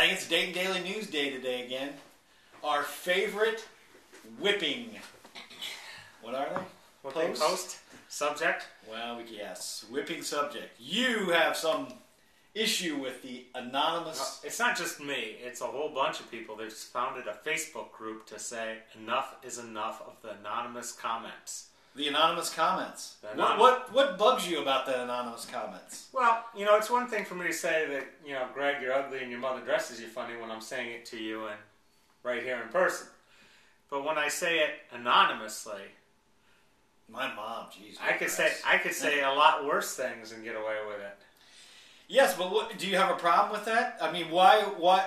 Gang, it's Dayton Daily News Day today again. Our favorite whipping. What are they? Whipping post? Subject? Well, yes. Whipping subject. You have some issue with the anonymous... It's not just me. It's a whole bunch of people. They've founded a Facebook group to say enough is enough of the anonymous comments. The anonymous comments. What bugs you about the anonymous comments? Well, you know, it's one thing for me to say that, you know, Greg, you're ugly and your mother dresses you funny when I'm saying it to you and right here in person. But when I say it anonymously... My mom, Jesus. I could say a lot worse things and get away with it. Yes, but do you have a problem with that? I mean, why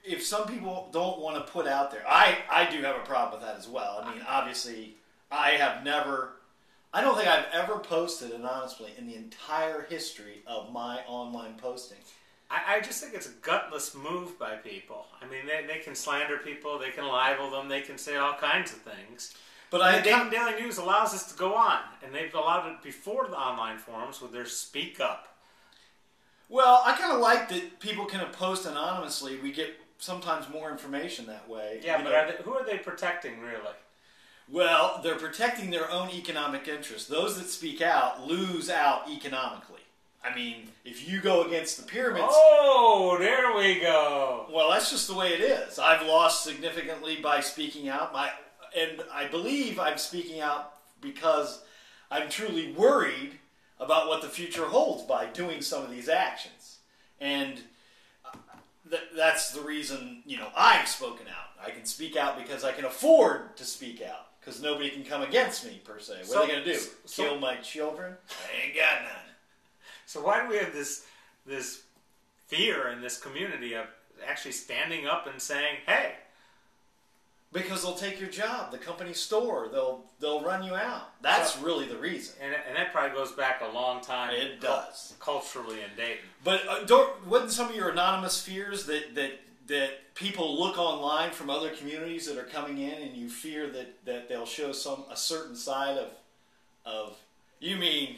if some people don't want to put out there... I do have a problem with that as well. I mean, obviously... I don't think I've ever posted anonymously in the entire history of my online posting. I just think it's a gutless move by people. I mean, they can slander people, they can libel them, they can say all kinds of things. But the Dayton Daily News allows us to go on, and they've allowed it before the online forums with their Speak Up. Well, I kind of like that people can post anonymously. We get sometimes more information that way. Yeah, but who are they protecting, really? Well, they're protecting their own economic interests. Those that speak out lose out economically. I mean, if you go against the pyramids... Oh, there we go. Well, that's just the way it is. I've lost significantly by speaking out. And I believe I'm speaking out because I'm truly worried about what the future holds by doing some of these actions. And that's the reason, you know, I've spoken out. I can speak out because I can afford to speak out. Because nobody can come against me, per se. What are they going to do? Kill my children? I ain't got none. So why do we have this fear in this community of actually standing up and saying, hey? Because they'll take your job. The company store. They'll run you out. That's really the reason. And that probably goes back a long time. It does. Culturally in Dayton. But wasn't some of your anonymous fears that people look online from other communities that are coming in, and you fear that they'll show a certain side of you mean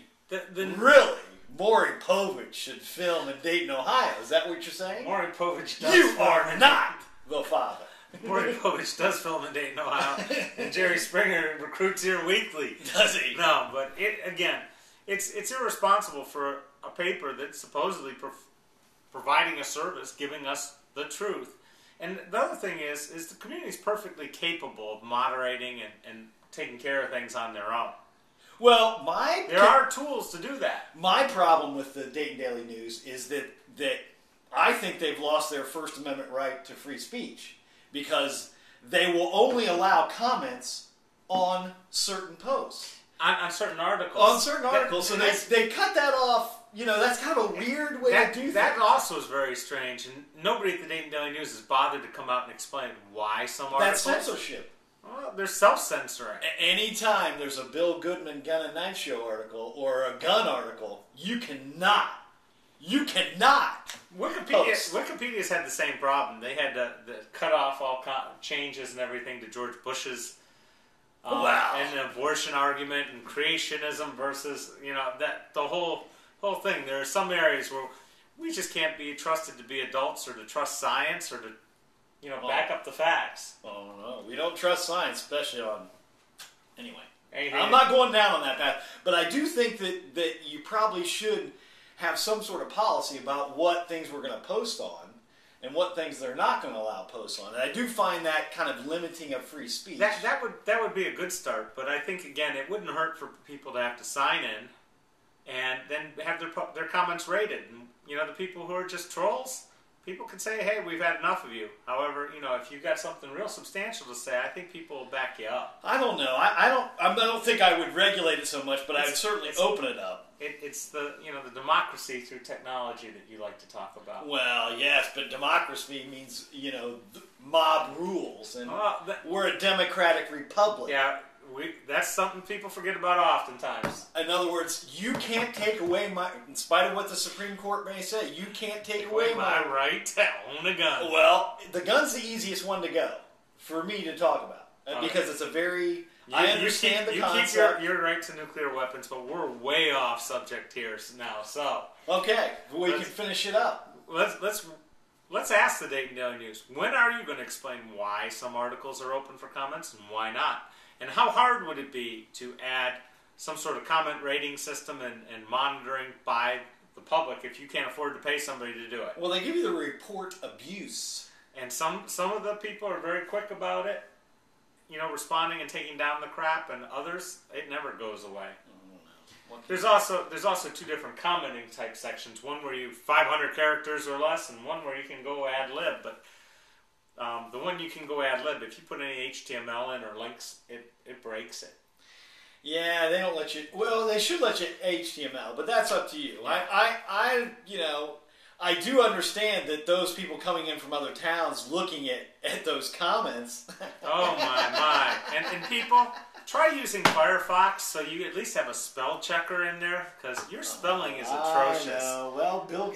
really Maury Povich should film in Dayton, Ohio? Is that what you're saying? Maury Povich does. You are not the father. Maury Povich does film in Dayton, Ohio, and Jerry Springer recruits here weekly. Does he? No, but it's irresponsible for a paper that's supposedly providing a service, giving us the truth. And the other thing is the community is perfectly capable of moderating and taking care of things on their own. Well, there are tools to do that. My problem with the Dayton Daily News is that I think they've lost their First Amendment right to free speech because they will only allow comments on certain posts. On certain articles. On certain articles. So they cut that off. You know, that's kind of a weird way to do things. That also is very strange, and nobody at the Dayton Daily News has bothered to come out and explain why some articles... That's censorship. Well, they're self-censoring. Anytime there's a Bill Goodman Gun and Knife Show article or a gun article, you cannot Wikipedia's had the same problem. They had to cut off all changes and everything to George Bush's and the abortion argument and creationism versus, you know, the whole thing. There are some areas where we just can't be trusted to be adults or to trust science or to, you know, back up the facts. Oh, no. We don't trust science, especially on... Anyway. I'm not going down on that path. But I do think that you probably should have some sort of policy about what things we're going to post on and what things they're not going to allow posts on. And I do find that kind of limiting of free speech. That would be a good start. But I think, again, it wouldn't hurt for people to have to sign in and then have their comments rated. And, you know, the people who are just trolls, people can say, hey, we've had enough of you. However, you know, if you've got something real substantial to say, I think people will back you up. I don't know. I don't think I would regulate it so much, but I would certainly open it up. It's the democracy through technology that you like to talk about. Well, yes, but democracy means, you know, mob rules, and we're a democratic republic. Yeah. That's something people forget about oftentimes. In other words, you can't take away in spite of what the Supreme Court may say, you can't take away my right to own a gun. Well, the gun's the easiest one to go for me to talk about because it's a very... I understand the concept. You keep your right to nuclear weapons, but we're way off subject here now. So okay, we can finish it up. Let's let's ask the Dayton Daily News, when are you going to explain why some articles are open for comments and why not? And how hard would it be to add some sort of comment rating system and monitoring by the public if you can't afford to pay somebody to do it? Well, they give you the report abuse. And some of the people are very quick about it, responding and taking down the crap, and others, it never goes away. There's also 2 different commenting type sections. One where you 500 characters or less, and one where you can go ad lib. But the one you can go ad lib, if you put any HTML in or links, it breaks it. Yeah, they don't let you. Well, they should let you HTML, but that's up to you. Yeah. I do understand that those people coming in from other towns looking at those comments. Oh my! And people, try using Firefox so you at least have a spell checker in there, because your spelling is atrocious. I know. Well, Bill,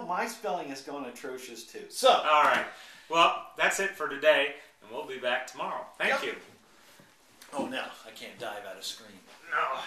my spelling is going atrocious too. So, all right. Well, that's it for today, and we'll be back tomorrow. Thank you. Oh no, I can't dive out of screen. No.